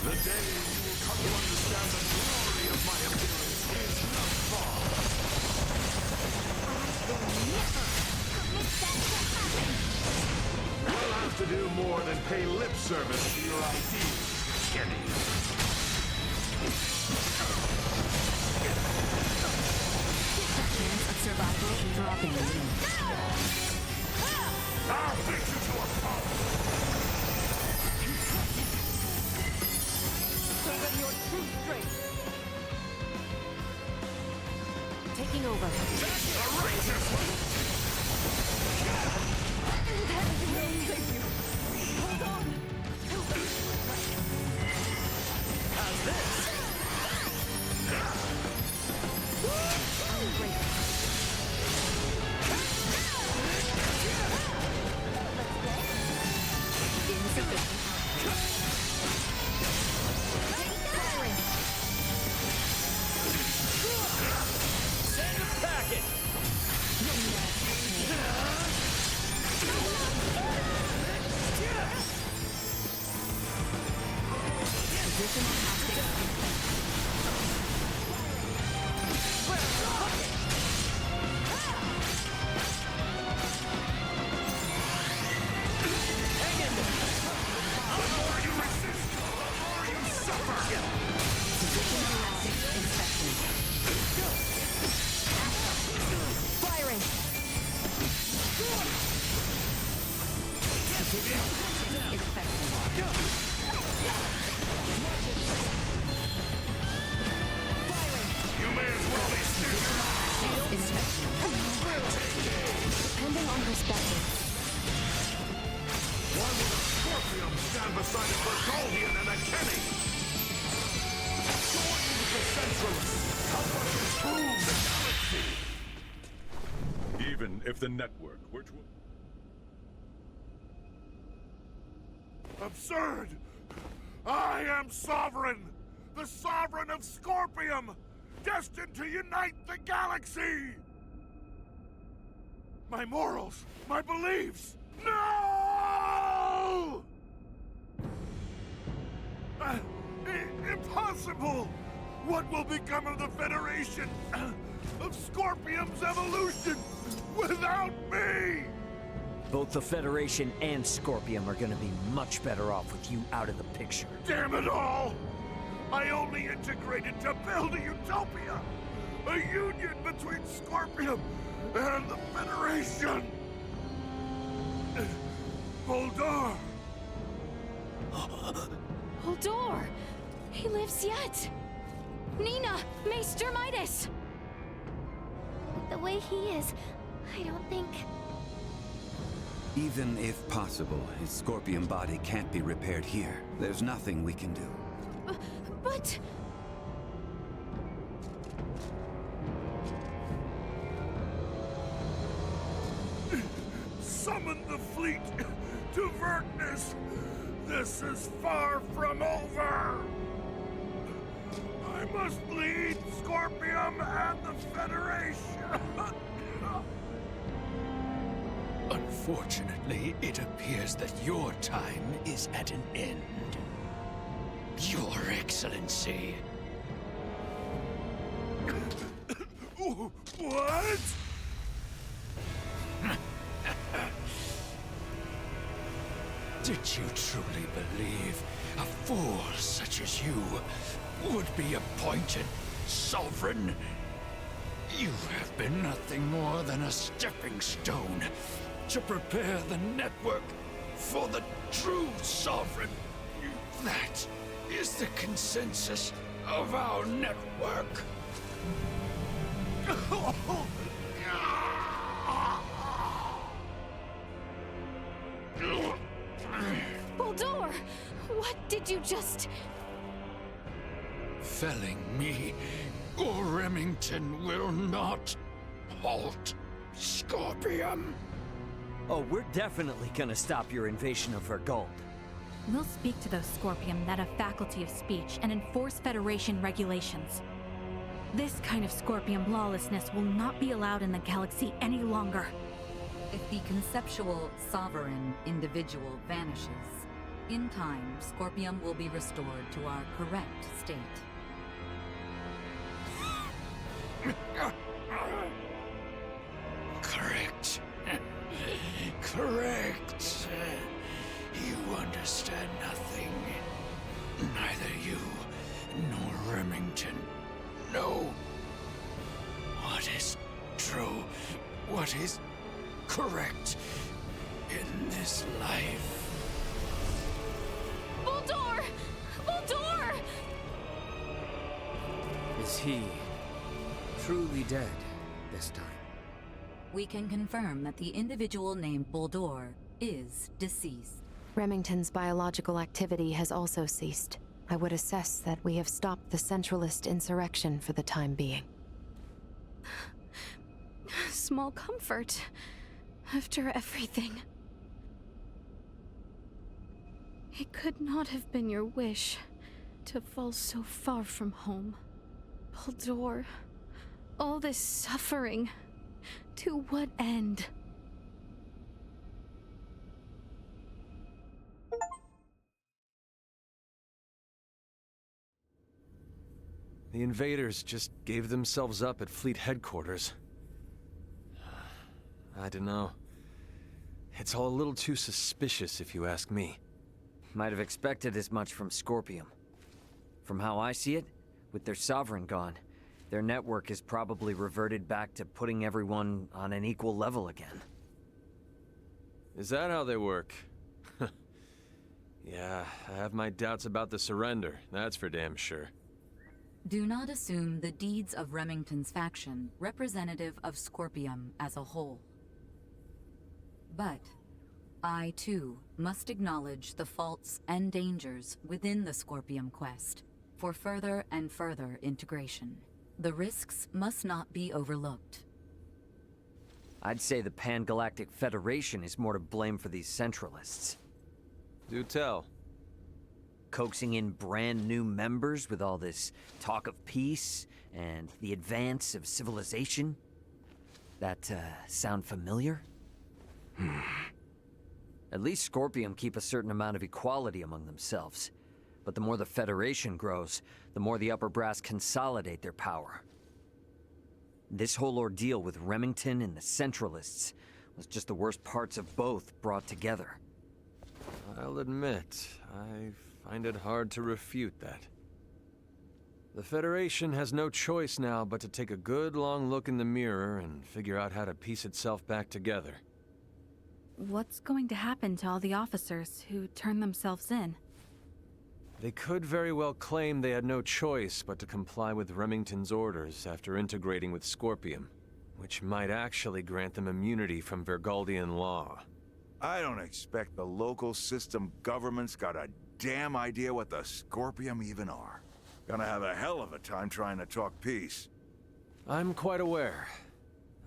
The day you will come to understand the glory of my appearance is not far. I will never permit that to happen! You'll have to do more than pay lip service to your ideas, Kenny. Chance of survival dropping. I'll fix you to a pulp! Show them your true strength! Taking over. Hold on! How's this? Send a packet! You'll You may as well be Depending on perspective. Why would a Scorpion stand beside a Bergoldian and a Kenny? Join with the Centralists! Help us improve the galaxy! Even if the network were to... Absurd! I am Sovereign! The Sovereign of Scorpium! Destined to unite the galaxy! My morals, my beliefs! No! Impossible! What will become of the Federation? Of Scorpium's evolution without me? Both the Federation and Scorpium are gonna be much better off with you out of the picture. Damn it all! I only integrated to build a utopia! A union between Scorpium and the Federation! Boldor! Boldor! He lives yet! Nina! Maester Midas! The way he is, I don't think... Even if possible, his Scorpion body can't be repaired here. There's nothing we can do. But... Summon the fleet to Vergnis! This is far from over! I must lead Scorpium and the Federation! Unfortunately, it appears that your time is at an end. Your Excellency. What? Did you truly believe a fool such as you would be appointed sovereign? You have been nothing more than a stepping stone to prepare the network for the true sovereign. That is the consensus of our network. Boldor! What did you just... Felling me or Remington will not halt Scorpium. Oh, we're definitely gonna stop your invasion of Vergold. We'll speak to those Scorpium that have faculty of speech and enforce Federation regulations. This kind of Scorpium lawlessness will not be allowed in the galaxy any longer. If the conceptual, sovereign individual vanishes, in time, Scorpium will be restored to our correct state. Correct. Correct. You understand nothing. Neither you nor Remington know what is true, what is correct in this life. Boldor! Boldor! Is he truly dead this time? We can confirm that the individual named Boldor is deceased. Remington's biological activity has also ceased. I would assess that we have stopped the Centralist insurrection for the time being. Small comfort. After everything. It could not have been your wish to fall so far from home. Boldor, all this suffering, to what end? The invaders just gave themselves up at fleet headquarters. I don't know. It's all a little too suspicious, if you ask me. Might have expected as much from Scorpium. From how I see it, with their sovereign gone, their network is probably reverted back to putting everyone on an equal level again. Is that how they work? Yeah, I have my doubts about the surrender, that's for damn sure. Do not assume the deeds of Remington's faction representative of Scorpium as a whole. But I, too, must acknowledge the faults and dangers within the Scorpium quest for further and further integration. The risks must not be overlooked. I'd say the Pan-Galactic Federation is more to blame for these Centralists. Do tell. Coaxing in brand new members with all this talk of peace and the advance of civilization? That, sound familiar? At least Scorpium keep a certain amount of equality among themselves. But the more the Federation grows, the more the upper brass consolidate their power. This whole ordeal with Remington and the Centralists was just the worst parts of both brought together. I'll admit, I find it hard to refute that. The Federation has no choice now but to take a good long look in the mirror and figure out how to piece itself back together. What's going to happen to all the officers who turned themselves in? They could very well claim they had no choice but to comply with Remington's orders after integrating with Scorpium, which might actually grant them immunity from Vergaldian law. I don't expect the local system government's got a damn idea what the Scorpium even are. Gonna have a hell of a time trying to talk peace. I'm quite aware.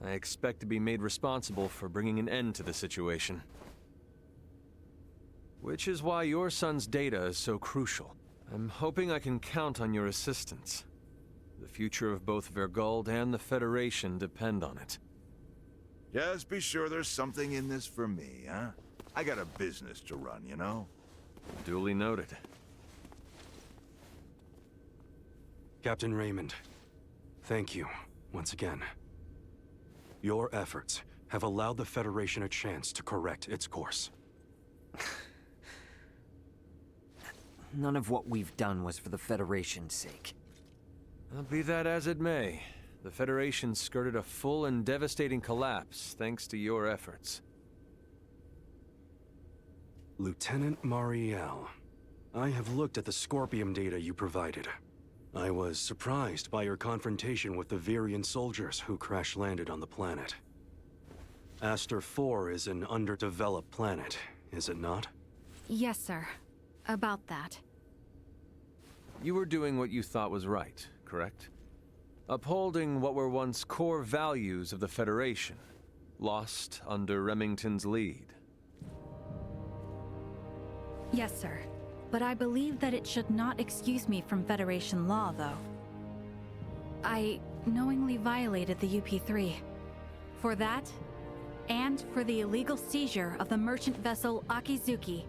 I expect to be made responsible for bringing an end to the situation. Which is why your son's data is so crucial. I'm hoping I can count on your assistance. The future of both Vergald and the Federation depend on it. Just be sure there's something in this for me, huh? I got a business to run, you know? Duly noted. Captain Raymond, thank you once again. Your efforts have allowed the Federation a chance to correct its course. None of what we've done was for the Federation's sake. Well, be that as it may, the Federation skirted a full and devastating collapse thanks to your efforts. Lieutenant Mariel, I have looked at the Scorpium data you provided. I was surprised by your confrontation with the Virian soldiers who crash-landed on the planet. Aster 4 is an underdeveloped planet, is it not? Yes, sir. About that. You were doing what you thought was right, correct? Upholding what were once core values of the Federation, lost under Remington's lead. Yes, sir. But I believe that it should not excuse me from Federation law, though. I knowingly violated the UP-3. For that, and for the illegal seizure of the merchant vessel Akizuki,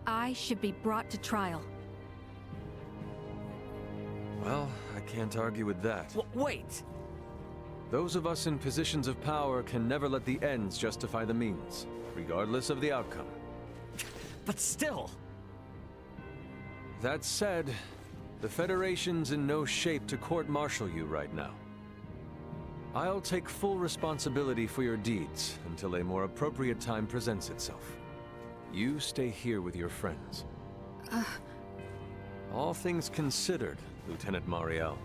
I should be brought to trial. Well, I can't argue with that. Wait! Those of us in positions of power can never let the ends justify the means, regardless of the outcome. But still! That said, the Federation's in no shape to court-martial you right now. I'll take full responsibility for your deeds until a more appropriate time presents itself. You stay here with your friends. All things considered, Lieutenant Mariel,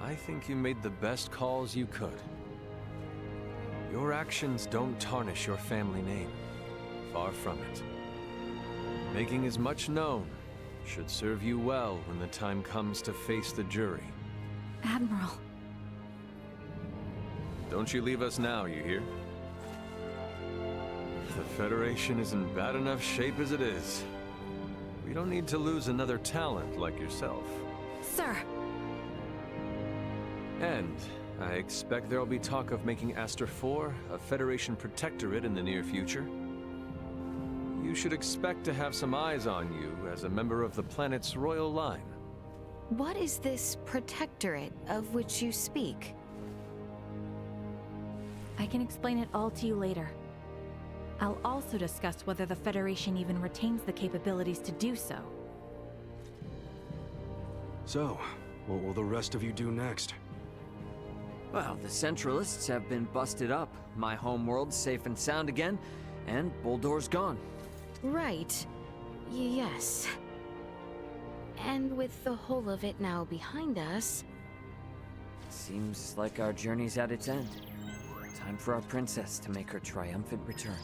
I think you made the best calls you could. Your actions don't tarnish your family name. Far from it. Making as much known should serve you well when the time comes to face the jury. Admiral. Don't you leave us now, you hear? The Federation is in bad enough shape as it is. We don't need to lose another talent like yourself. Sir! And I expect there'll be talk of making Aster 4 a Federation protectorate in the near future. You should expect to have some eyes on you as a member of the planet's royal line. What is this protectorate of which you speak? I can explain it all to you later. I'll also discuss whether the Federation even retains the capabilities to do so. So, what will the rest of you do next? Well, the Centralists have been busted up. My homeworld's safe and sound again, and Buldor's gone. Right. Yes. And with the whole of it now behind us... Seems like our journey's at its end. Time for our princess to make her triumphant return.